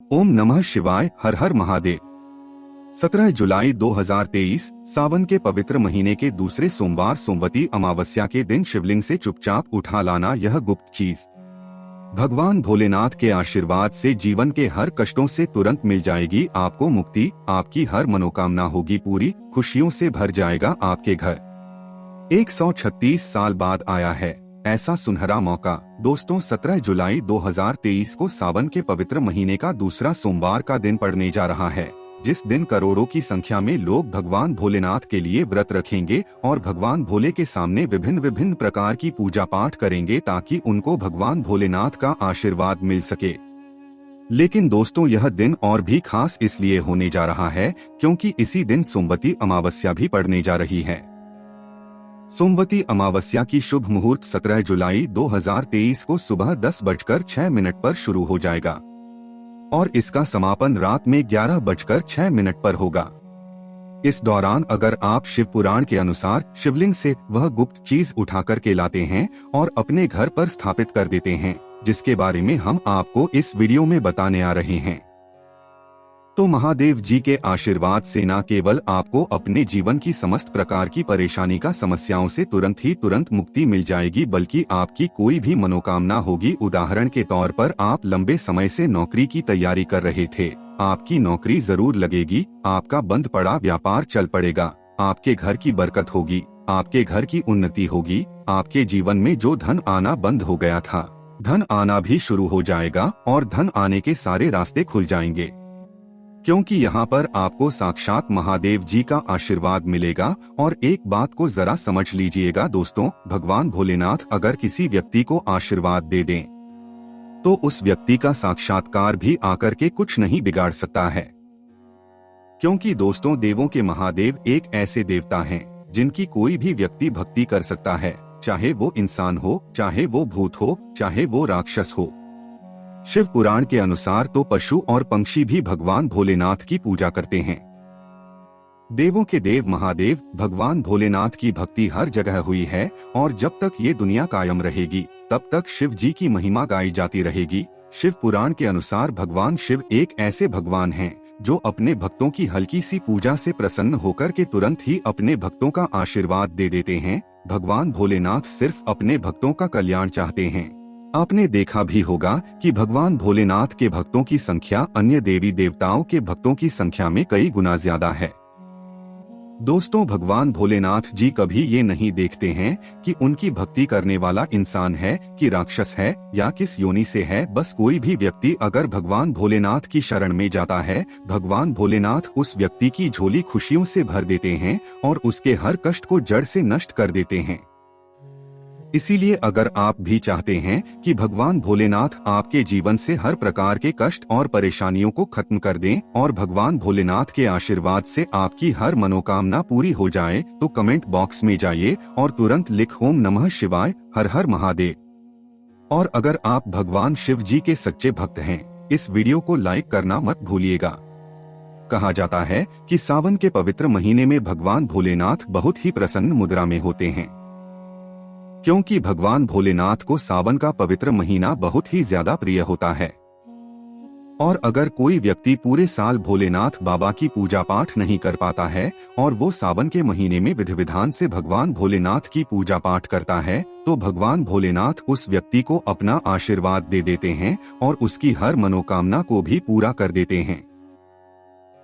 ओम नमः शिवाय। हर हर महादेव। 17 जुलाई 2023 सावन के पवित्र महीने के दूसरे सोमवार सोमवती अमावस्या के दिन शिवलिंग से चुपचाप उठा लाना यह गुप्त चीज भगवान भोलेनाथ के आशीर्वाद से जीवन के हर कष्टों से तुरंत मिल जाएगी आपको मुक्ति। आपकी हर मनोकामना होगी पूरी, खुशियों से भर जाएगा आपके घर। 136 साल बाद आया है ऐसा सुनहरा मौका। दोस्तों 17 जुलाई 2023 को सावन के पवित्र महीने का दूसरा सोमवार का दिन पड़ने जा रहा है, जिस दिन करोड़ों की संख्या में लोग भगवान भोलेनाथ के लिए व्रत रखेंगे और भगवान भोले के सामने विभिन्न विभिन्न प्रकार की पूजा पाठ करेंगे ताकि उनको भगवान भोलेनाथ का आशीर्वाद मिल सके। लेकिन दोस्तों यह दिन और भी खास इसलिए होने जा रहा है क्योंकि इसी दिन सोमवती अमावस्या भी पड़ने जा रही है। सोमवती अमावस्या की शुभ मुहूर्त 17 जुलाई 2023 को सुबह 10:06 पर शुरू हो जाएगा और इसका समापन रात में 11:06 पर होगा। इस दौरान अगर आप शिव पुराण के अनुसार शिवलिंग से वह गुप्त चीज उठाकर के लाते हैं और अपने घर पर स्थापित कर देते हैं, जिसके बारे में हम आपको इस वीडियो में बताने आ रहे हैं, तो महादेव जी के आशीर्वाद से न केवल आपको अपने जीवन की समस्त प्रकार की परेशानी का समस्याओं से तुरंत मुक्ति मिल जाएगी, बल्कि आपकी कोई भी मनोकामना होगी। उदाहरण के तौर पर आप लंबे समय से नौकरी की तैयारी कर रहे थे, आपकी नौकरी जरूर लगेगी, आपका बंद पड़ा व्यापार चल पड़ेगा, आपके घर की बरकत होगी, आपके घर की उन्नति होगी, आपके जीवन में जो धन आना बंद हो गया था, धन आना भी शुरू हो जाएगा और धन आने के सारे रास्ते खुल जाएंगे, क्योंकि यहाँ पर आपको साक्षात महादेव जी का आशीर्वाद मिलेगा। और एक बात को जरा समझ लीजिएगा दोस्तों, भगवान भोलेनाथ अगर किसी व्यक्ति को आशीर्वाद दे दें तो उस व्यक्ति का साक्षात्कार भी आकर के कुछ नहीं बिगाड़ सकता है, क्योंकि दोस्तों देवों के महादेव एक ऐसे देवता हैं जिनकी कोई भी व्यक्ति भक्ति कर सकता है, चाहे वो इंसान हो, चाहे वो भूत हो, चाहे वो राक्षस हो। शिव पुराण के अनुसार तो पशु और पंक्षी भी भगवान भोलेनाथ की पूजा करते हैं। देवों के देव महादेव भगवान भोलेनाथ की भक्ति हर जगह हुई है और जब तक ये दुनिया कायम रहेगी तब तक शिव जी की महिमा गाई जाती रहेगी। शिव पुराण के अनुसार भगवान शिव एक ऐसे भगवान हैं जो अपने भक्तों की हल्की सी पूजा से प्रसन्न होकर के तुरंत ही अपने भक्तों का आशीर्वाद दे देते हैं। भगवान भोलेनाथ सिर्फ अपने भक्तों का कल्याण चाहते हैं। आपने देखा भी होगा कि भगवान भोलेनाथ के भक्तों की संख्या अन्य देवी देवताओं के भक्तों की संख्या में कई गुना ज्यादा है। दोस्तों भगवान भोलेनाथ जी कभी ये नहीं देखते हैं कि उनकी भक्ति करने वाला इंसान है कि राक्षस है या किस योनि से है। बस कोई भी व्यक्ति अगर भगवान भोलेनाथ की शरण में जाता है, भगवान भोलेनाथ उस व्यक्ति की झोली खुशियों से भर देते हैं और उसके हर कष्ट को जड़ से नष्ट कर देते हैं। इसीलिए अगर आप भी चाहते हैं कि भगवान भोलेनाथ आपके जीवन से हर प्रकार के कष्ट और परेशानियों को खत्म कर दें और भगवान भोलेनाथ के आशीर्वाद से आपकी हर मनोकामना पूरी हो जाए, तो कमेंट बॉक्स में जाइए और तुरंत लिख ओम नमः शिवाय, हर हर महादेव। और अगर आप भगवान शिव जी के सच्चे भक्त हैं, इस वीडियो को लाइक करना मत भूलिएगा। कहा जाता है कि सावन के पवित्र महीने में भगवान भोलेनाथ बहुत ही प्रसन्न मुद्रा में होते हैं, क्योंकि भगवान भोलेनाथ को सावन का पवित्र महीना बहुत ही ज्यादा प्रिय होता है। और अगर कोई व्यक्ति पूरे साल भोलेनाथ बाबा की पूजा पाठ नहीं कर पाता है और वो सावन के महीने में विधि विधान से भगवान भोलेनाथ की पूजा पाठ करता है, तो भगवान भोलेनाथ उस व्यक्ति को अपना आशीर्वाद दे देते हैं और उसकी हर मनोकामना को भी पूरा कर देते हैं।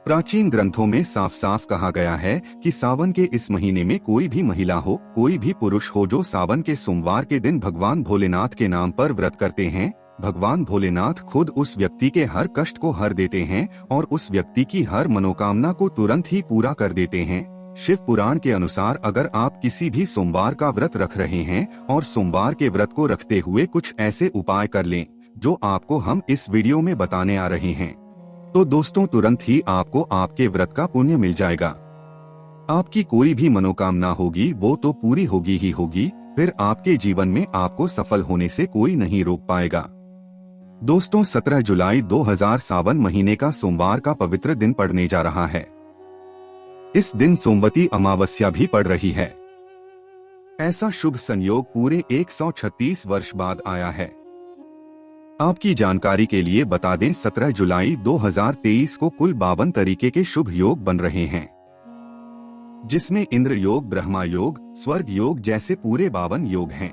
प्राचीन ग्रंथों में साफ साफ कहा गया है कि सावन के इस महीने में कोई भी महिला हो, कोई भी पुरुष हो, जो सावन के सोमवार के दिन भगवान भोलेनाथ के नाम पर व्रत करते हैं, भगवान भोलेनाथ खुद उस व्यक्ति के हर कष्ट को हर देते हैं और उस व्यक्ति की हर मनोकामना को तुरंत ही पूरा कर देते हैं। शिव पुराण के अनुसार अगर आप किसी भी सोमवार का व्रत रख रहे हैं और सोमवार के व्रत को रखते हुए कुछ ऐसे उपाय कर लें जो आपको हम इस वीडियो में बताने आ रहे हैं, तो दोस्तों तुरंत ही आपको आपके व्रत का पुण्य मिल जाएगा। आपकी कोई भी मनोकामना होगी वो तो पूरी होगी ही होगी, फिर आपके जीवन में आपको सफल होने से कोई नहीं रोक पाएगा। दोस्तों 17 जुलाई 2000 सावन महीने का सोमवार का पवित्र दिन पड़ने जा रहा है। इस दिन सोमवती अमावस्या भी पड़ रही है। ऐसा शुभ संयोग पूरे 136 वर्ष बाद आया है। आपकी जानकारी के लिए बता दें 17 जुलाई 2023 को कुल 52 तरीके के शुभ योग बन रहे हैं, जिसमें इंद्र योग, ब्रह्मा योग, स्वर्ग योग जैसे पूरे 52 योग हैं।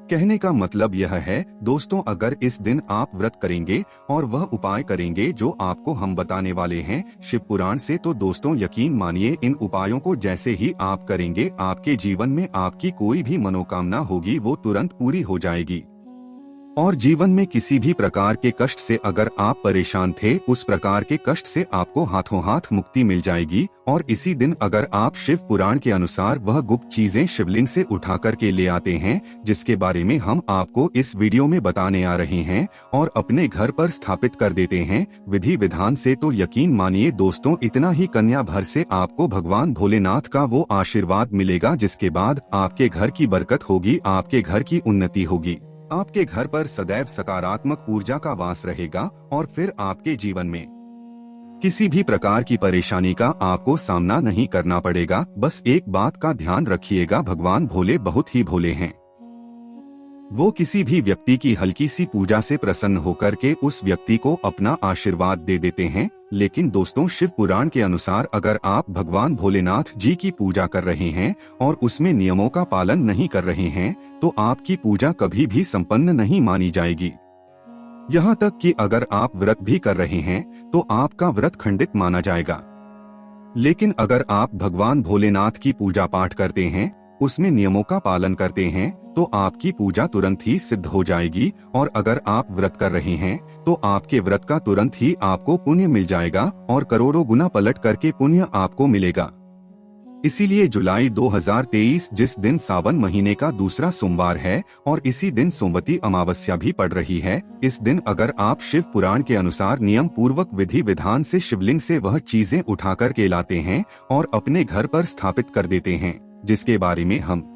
कहने का मतलब यह है दोस्तों, अगर इस दिन आप व्रत करेंगे और वह उपाय करेंगे जो आपको हम बताने वाले हैं शिव पुराण से, तो दोस्तों यकीन मानिए इन उपायों को जैसे ही आप करेंगे आपके जीवन में आपकी कोई भी मनोकामना होगी वो तुरंत पूरी हो जाएगी। और जीवन में किसी भी प्रकार के कष्ट से अगर आप परेशान थे, उस प्रकार के कष्ट से आपको हाथों हाथ मुक्ति मिल जाएगी। और इसी दिन अगर आप शिव पुराण के अनुसार वह गुप्त चीजें शिवलिंग से उठा करके ले आते हैं, जिसके बारे में हम आपको इस वीडियो में बताने आ रहे हैं, और अपने घर पर स्थापित कर देते हैं विधि विधान से, तो यकीन मानिए दोस्तों इतना ही कन्या भर से आपको भगवान भोलेनाथ का वो आशीर्वाद मिलेगा, जिसके बाद आपके घर की बरकत होगी, आपके घर की उन्नति होगी, आपके घर पर सदैव सकारात्मक ऊर्जा का वास रहेगा और फिर आपके जीवन में किसी भी प्रकार की परेशानी का आपको सामना नहीं करना पड़ेगा। बस एक बात का ध्यान रखिएगा, भगवान भोले बहुत ही भोले हैं। वो किसी भी व्यक्ति की हल्की सी पूजा से प्रसन्न होकर के उस व्यक्ति को अपना आशीर्वाद दे देते हैं। लेकिन दोस्तों शिव पुराण के अनुसार अगर आप भगवान भोलेनाथ जी की पूजा कर रहे हैं और उसमें नियमों का पालन नहीं कर रहे हैं, तो आपकी पूजा कभी भी संपन्न नहीं मानी जाएगी। यहाँ तक कि अगर आप व्रत भी कर रहे हैं तो आपका व्रत खंडित माना जाएगा। लेकिन अगर आप भगवान भोलेनाथ की पूजा पाठ करते हैं, उसमें नियमों का पालन करते हैं, तो आपकी पूजा तुरंत ही सिद्ध हो जाएगी। और अगर आप व्रत कर रहे हैं तो आपके व्रत का तुरंत ही आपको पुण्य मिल जाएगा और करोड़ों गुना पलट करके पुण्य आपको मिलेगा। इसीलिए जुलाई 2023 जिस दिन सावन महीने का दूसरा सोमवार है और इसी दिन सोमवती अमावस्या भी पड़ रही है, इस दिन अगर आप शिव पुराण के अनुसार नियम पूर्वक विधि विधान से शिवलिंग से वह चीजें उठाकर के लाते हैं और अपने घर पर स्थापित कर देते हैं, जिसके बारे में हम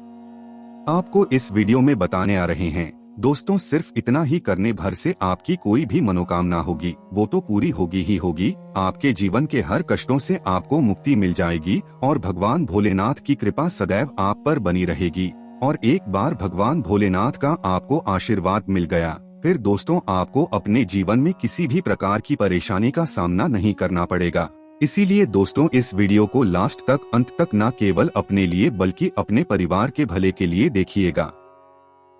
आपको इस वीडियो में बताने आ रहे हैं। दोस्तों सिर्फ इतना ही करने भर से आपकी कोई भी मनोकामना होगी वो तो पूरी होगी ही होगी। आपके जीवन के हर कष्टों से आपको मुक्ति मिल जाएगी और भगवान भोलेनाथ की कृपा सदैव आप पर बनी रहेगी। और एक बार भगवान भोलेनाथ का आपको आशीर्वाद मिल गया, फिर दोस्तों आपको अपने जीवन में किसी भी प्रकार की परेशानी का सामना नहीं करना पड़ेगा। इसीलिए दोस्तों इस वीडियो को लास्ट तक, अंत तक न केवल अपने लिए बल्कि अपने परिवार के भले के लिए देखिएगा।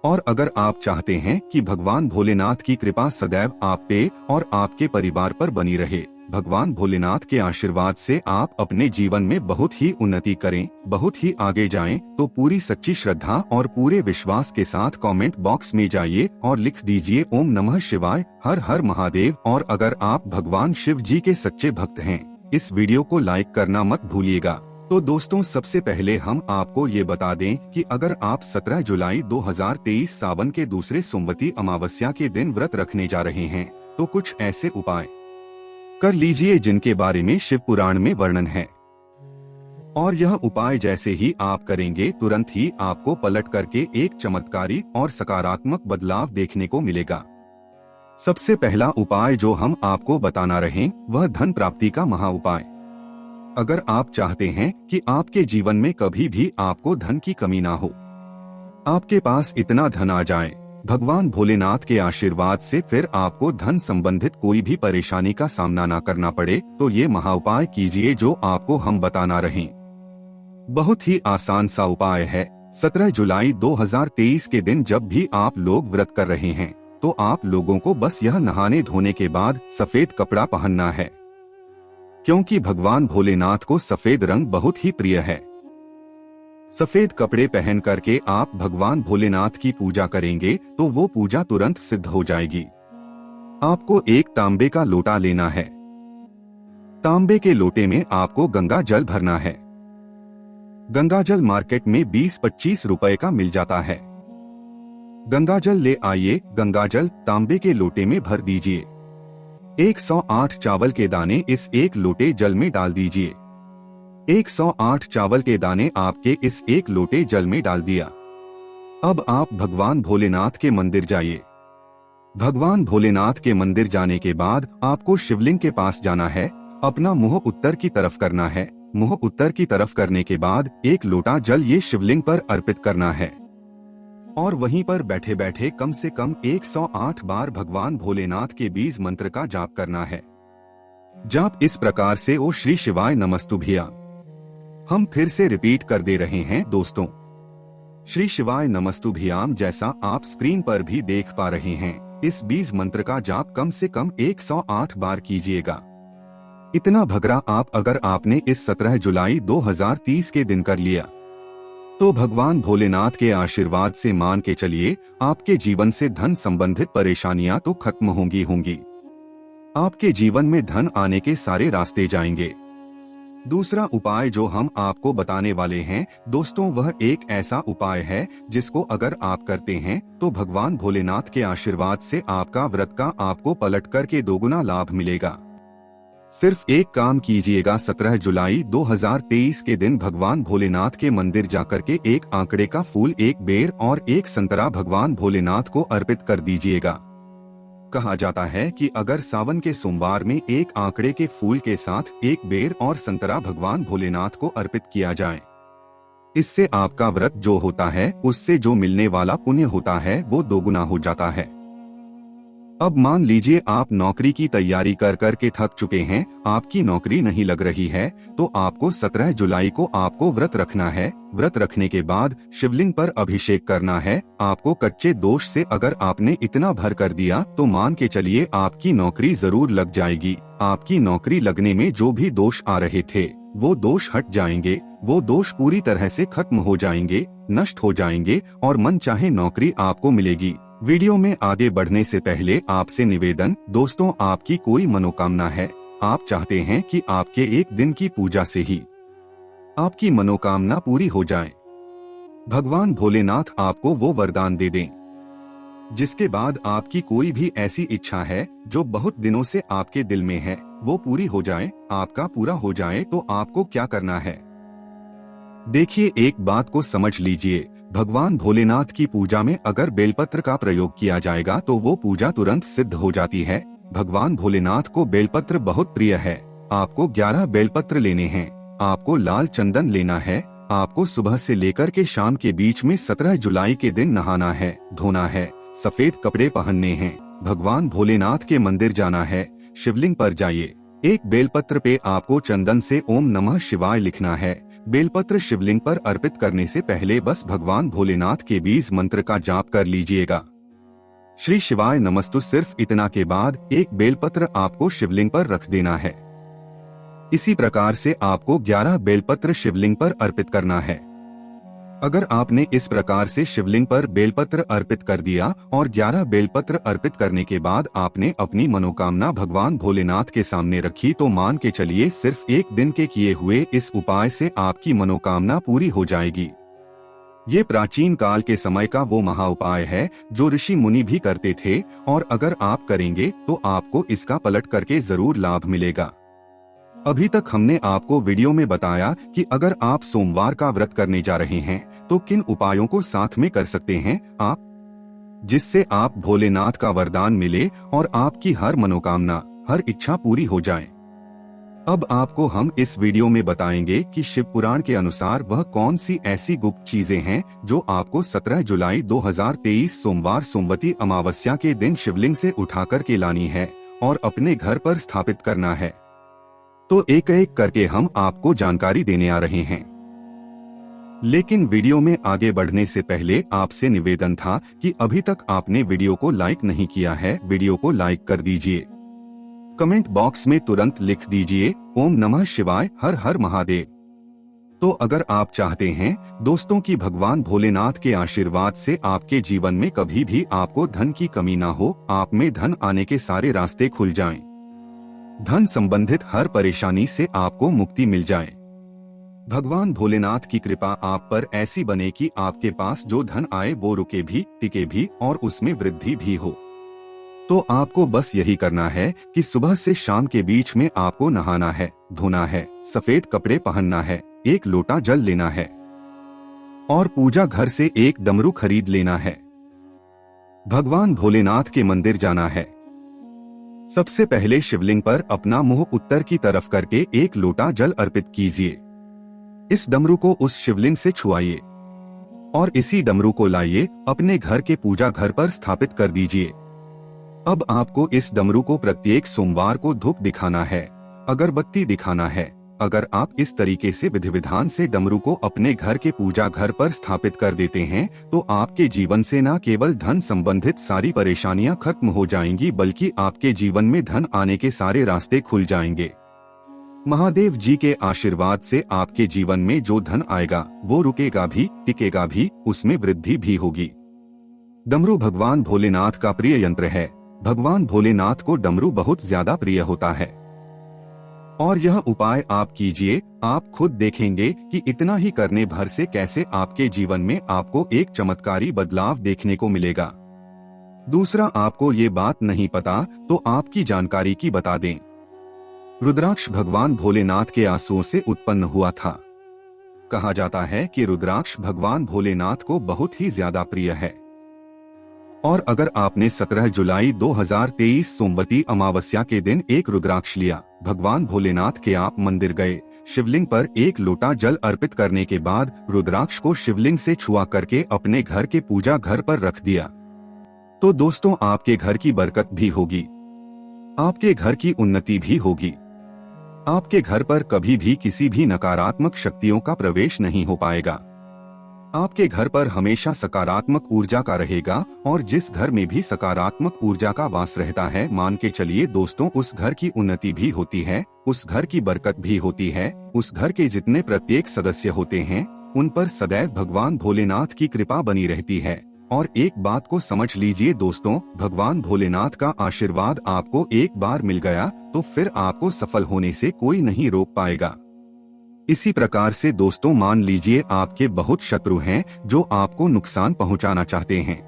और अगर आप चाहते हैं कि भगवान भोलेनाथ की कृपा सदैव आप पे और आपके परिवार पर बनी रहे, भगवान भोलेनाथ के आशीर्वाद से आप अपने जीवन में बहुत ही उन्नति करें, बहुत ही आगे जाएं, तो पूरी सच्ची श्रद्धा और पूरे विश्वास के साथ कमेंट बॉक्स में जाइए और लिख दीजिए ओम नमः शिवाय, हर हर महादेव। और अगर आप भगवान शिव जी के सच्चे भक्त हैं, इस वीडियो को लाइक करना मत भूलिएगा। तो दोस्तों सबसे पहले हम आपको ये बता दें कि अगर आप 17 जुलाई 2023 सावन के दूसरे सोमवती अमावस्या के दिन व्रत रखने जा रहे हैं, तो कुछ ऐसे उपाय कर लीजिए जिनके बारे में शिव पुराण में वर्णन है। और यह उपाय जैसे ही आप करेंगे तुरंत ही आपको पलट करके एक चमत्कारी और सकारात्मक बदलाव देखने को मिलेगा। सबसे पहला उपाय जो हम आपको बताना रहे वह धन प्राप्ति का महा उपाय। अगर आप चाहते हैं कि आपके जीवन में कभी भी आपको धन की कमी ना हो, आपके पास इतना धन आ जाए भगवान भोलेनाथ के आशीर्वाद से, फिर आपको धन संबंधित कोई भी परेशानी का सामना ना करना पड़े, तो ये महा उपाय कीजिए जो आपको हम बताना रहे। बहुत ही आसान सा उपाय है। 17 जुलाई 2023 के दिन जब भी आप लोग व्रत कर रहे हैं, तो आप लोगों को बस यह नहाने धोने के बाद सफेद कपड़ा पहनना है, क्योंकि भगवान भोलेनाथ को सफेद रंग बहुत ही प्रिय है। सफेद कपड़े पहन करके आप भगवान भोलेनाथ की पूजा करेंगे तो वो पूजा तुरंत सिद्ध हो जाएगी। आपको एक तांबे का लोटा लेना है। तांबे के लोटे में आपको गंगा जल भरना है। गंगा जल मार्केट में 20-25 रुपए का मिल जाता है। गंगा जल ले आइए, गंगा जल तांबे के लोटे में भर दीजिए। 108 चावल के दाने इस एक लोटे जल में डाल दीजिए। 108 चावल के दाने आपके इस एक लोटे जल में डाल दिया। अब आप भगवान भोलेनाथ के मंदिर जाइए। भगवान भोलेनाथ के मंदिर जाने के बाद आपको शिवलिंग के पास जाना है। अपना मुंह उत्तर की तरफ करना है। मुंह उत्तर की तरफ करने के बाद एक लोटा जल ये शिवलिंग पर अर्पित करना है। और वहीं पर बैठे बैठे कम से कम 108 बार भगवान भोलेनाथ के बीज मंत्र का जाप करना है। जाप इस प्रकार से ओ श्री शिवाय नमस्तुभ्या। हम फिर से रिपीट कर दे रहे हैं दोस्तों, श्री शिवाय नमस्तुभ्याम, जैसा आप स्क्रीन पर भी देख पा रहे हैं। इस बीज मंत्र का जाप कम से कम 108 बार कीजिएगा। इतना भगरा आप अगर आपने इस 17 जुलाई 2030 के दिन कर लिया तो भगवान भोलेनाथ के आशीर्वाद से मान के चलिए आपके जीवन से धन संबंधित परेशानियां तो खत्म होंगी। आपके जीवन में धन आने के सारे रास्ते जाएंगे। दूसरा उपाय जो हम आपको बताने वाले हैं दोस्तों, वह एक ऐसा उपाय है जिसको अगर आप करते हैं तो भगवान भोलेनाथ के आशीर्वाद से आपका व्रत का आपको पलट करके दोगुना लाभ मिलेगा। सिर्फ एक काम कीजिएगा, 17 जुलाई 2023 के दिन भगवान भोलेनाथ के मंदिर जाकर के एक आंकड़े का फूल, एक बेर और एक संतरा भगवान भोलेनाथ को अर्पित कर दीजिएगा। कहा जाता है कि अगर सावन के सोमवार में एक आंकड़े के फूल के साथ एक बेर और संतरा भगवान भोलेनाथ को अर्पित किया जाए, इससे आपका व्रत जो होता है उससे जो मिलने वाला पुण्य होता है वो दोगुना हो जाता है। अब मान लीजिए आप नौकरी की तैयारी कर करके थक चुके हैं, आपकी नौकरी नहीं लग रही है, तो आपको 17 जुलाई को आपको व्रत रखना है। व्रत रखने के बाद शिवलिंग पर अभिषेक करना है। आपको कच्चे दोष से अगर आपने इतना भर कर दिया तो मान के चलिए आपकी नौकरी जरूर लग जाएगी। आपकी नौकरी लगने में जो भी दोष आ रहे थे वो दोष हट जाएंगे, वो दोष पूरी तरह से खत्म हो जाएंगे, नष्ट हो जाएंगे और मन चाहे नौकरी आपको मिलेगी। वीडियो में आगे बढ़ने से पहले आपसे निवेदन दोस्तों, आपकी कोई मनोकामना है, आप चाहते हैं कि आपके एक दिन की पूजा से ही आपकी मनोकामना पूरी हो जाए, भगवान भोलेनाथ आपको वो वरदान दे दें जिसके बाद आपकी कोई भी ऐसी इच्छा है जो बहुत दिनों से आपके दिल में है वो पूरी हो जाए, आपका पूरा हो जाए, तो आपको क्या करना है देखिए, एक बात को समझ लीजिए। भगवान भोलेनाथ की पूजा में अगर बेलपत्र का प्रयोग किया जाएगा तो वो पूजा तुरंत सिद्ध हो जाती है। भगवान भोलेनाथ को बेलपत्र बहुत प्रिय है। आपको 11 बेलपत्र लेने हैं, आपको लाल चंदन लेना है, आपको सुबह से लेकर के शाम के बीच में 17 जुलाई के दिन नहाना है, धोना है, सफेद कपड़े पहनने हैं, भगवान भोलेनाथ के मंदिर जाना है, शिवलिंग पर जाइए। एक बेलपत्र पे आपको चंदन से ओम नमः शिवाय लिखना है। बेलपत्र शिवलिंग पर अर्पित करने से पहले बस भगवान भोलेनाथ के बीज मंत्र का जाप कर लीजिएगा, श्री शिवाय नमस्तु। सिर्फ इतना के बाद एक बेलपत्र आपको शिवलिंग पर रख देना है। इसी प्रकार से आपको 11 बेलपत्र शिवलिंग पर अर्पित करना है। अगर आपने इस प्रकार से शिवलिंग पर बेलपत्र अर्पित कर दिया और 11 बेलपत्र अर्पित करने के बाद आपने अपनी मनोकामना भगवान भोलेनाथ के सामने रखी तो मान के चलिए सिर्फ एक दिन के किए हुए इस उपाय से आपकी मनोकामना पूरी हो जाएगी। ये प्राचीन काल के समय का वो महा उपाय है जो ऋषि मुनि भी करते थे और अगर आप करेंगे तो आपको इसका पलट करके जरूर लाभ मिलेगा। अभी तक हमने आपको वीडियो में बताया कि अगर आप सोमवार का व्रत करने जा रहे हैं तो किन उपायों को साथ में कर सकते हैं आप, जिससे आप भोलेनाथ का वरदान मिले और आपकी हर मनोकामना, हर इच्छा पूरी हो जाए। अब आपको हम इस वीडियो में बताएंगे कि शिव पुराण के अनुसार वह कौन सी ऐसी गुप्त चीजें हैं जो आपको 17 जुलाई 2023 सोमवार सोमवती अमावस्या के दिन शिवलिंग से उठा करके लानी है और अपने घर पर स्थापित करना है। तो एक एक करके हम आपको जानकारी देने आ रहे हैं। लेकिन वीडियो में आगे बढ़ने से पहले आपसे निवेदन था कि अभी तक आपने वीडियो को लाइक नहीं किया है, वीडियो को लाइक कर दीजिए। कमेंट बॉक्स में तुरंत लिख दीजिए ओम नमः शिवाय, हर हर महादेव। तो अगर आप चाहते हैं दोस्तों कि भगवान भोलेनाथ के आशीर्वाद से आपके जीवन में कभी भी आपको धन की कमी ना हो, आप में धन आने के सारे रास्ते खुल जाएं, धन संबंधित हर परेशानी से आपको मुक्ति मिल जाए, भगवान भोलेनाथ की कृपा आप पर ऐसी बने कि आपके पास जो धन आए वो रुके भी, टिके भी और उसमें वृद्धि भी हो, तो आपको बस यही करना है कि सुबह से शाम के बीच में आपको नहाना है, धोना है, सफेद कपड़े पहनना है, एक लोटा जल लेना है और पूजा घर से एक डमरू खरीद लेना है, भगवान भोलेनाथ के मंदिर जाना है। सबसे पहले शिवलिंग पर अपना मुंह उत्तर की तरफ करके एक लोटा जल अर्पित कीजिए। इस डमरू को उस शिवलिंग से छुआइए। और इसी डमरू को लाइए अपने घर के पूजा घर पर स्थापित कर दीजिए। अब आपको इस डमरू को प्रत्येक सोमवार को धूप दिखाना है, अगरबत्ती दिखाना है। अगर आप इस तरीके से विधि विधान से डमरू को अपने घर के पूजा घर पर स्थापित कर देते हैं तो आपके जीवन से न केवल धन संबंधित सारी परेशानियां खत्म हो जाएंगी बल्कि आपके जीवन में धन आने के सारे रास्ते खुल जाएंगे। महादेव जी के आशीर्वाद से आपके जीवन में जो धन आएगा वो रुकेगा भी, टिकेगा भी, उसमें वृद्धि भी होगी। डमरू भगवान भोलेनाथ का प्रिय यंत्र है। भगवान भोलेनाथ को डमरू बहुत ज्यादा प्रिय होता है और यह उपाय आप कीजिए, आप खुद देखेंगे कि इतना ही करने भर से कैसे आपके जीवन में आपको एक चमत्कारी बदलाव देखने को मिलेगा। दूसरा, आपको ये बात नहीं पता तो आपकी जानकारी की बता दें। रुद्राक्ष भगवान भोलेनाथ के आंसुओं से उत्पन्न हुआ था। कहा जाता है कि रुद्राक्ष भगवान भोलेनाथ को बहुत ही ज्यादा प्रिय है। और अगर आपने 17 जुलाई 2023 सोमवती अमावस्या के दिन एक रुद्राक्ष लिया, भगवान भोलेनाथ के आप मंदिर गए, शिवलिंग पर एक लोटा जल अर्पित करने के बाद रुद्राक्ष को शिवलिंग से छुआ करके अपने घर के पूजा घर पर रख दिया, तो दोस्तों आपके घर की बरकत भी होगी, आपके घर की उन्नति भी होगी। आपके घर पर कभी भी किसी भी नकारात्मक शक्तियों का प्रवेश नहीं हो पाएगा। आपके घर पर हमेशा सकारात्मक ऊर्जा का रहेगा और जिस घर में भी सकारात्मक ऊर्जा का वास रहता है, मान के चलिए दोस्तों, उस घर की उन्नति भी होती है, उस घर की बरकत भी होती है। उस घर के जितने प्रत्येक सदस्य होते हैं उन पर सदैव भगवान भोलेनाथ की कृपा बनी रहती है। और एक बात को समझ लीजिए दोस्तों, भगवान भोलेनाथ का आशीर्वाद आपको एक बार मिल गया तो फिर आपको सफल होने से कोई नहीं रोक पाएगा। इसी प्रकार से दोस्तों, मान लीजिए आपके बहुत शत्रु हैं जो आपको नुकसान पहुंचाना चाहते हैं।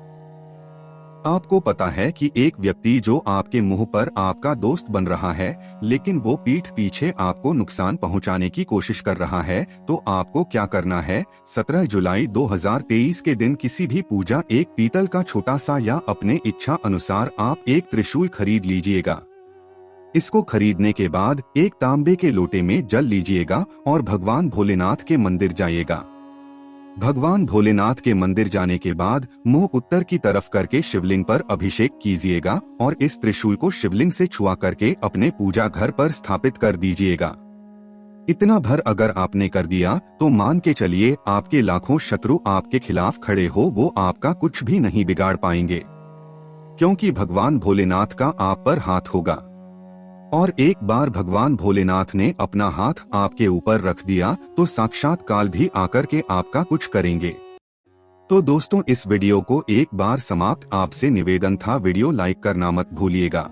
आपको पता है कि एक व्यक्ति जो आपके मुंह पर आपका दोस्त बन रहा है लेकिन वो पीठ पीछे आपको नुकसान पहुंचाने की कोशिश कर रहा है, तो आपको क्या करना है? 17 जुलाई 2023 के दिन किसी भी पूजा एक पीतल का छोटा सा या अपने इच्छा अनुसार आप एक त्रिशूल खरीद लीजिएगा। इसको खरीदने के बाद एक तांबे के लोटे में जल लीजिएगा और भगवान भोलेनाथ के मंदिर जाइएगा। भगवान भोलेनाथ के मंदिर जाने के बाद मुंह उत्तर की तरफ करके शिवलिंग पर अभिषेक कीजिएगा और इस त्रिशूल को शिवलिंग से छुआ करके अपने पूजा घर पर स्थापित कर दीजिएगा। इतना भर अगर आपने कर दिया तो मान के चलिए आपके लाखों शत्रु आपके खिलाफ खड़े हो वो आपका कुछ भी नहीं बिगाड़ पाएंगे, क्योंकि भगवान भोलेनाथ का आप पर हाथ होगा। और एक बार भगवान भोलेनाथ ने अपना हाथ आपके ऊपर रख दिया तो साक्षात काल भी आकर के आपका कुछ करेंगे। तो दोस्तों, इस वीडियो को एक बार समाप्त आपसे निवेदन था, वीडियो लाइक करना मत भूलिएगा।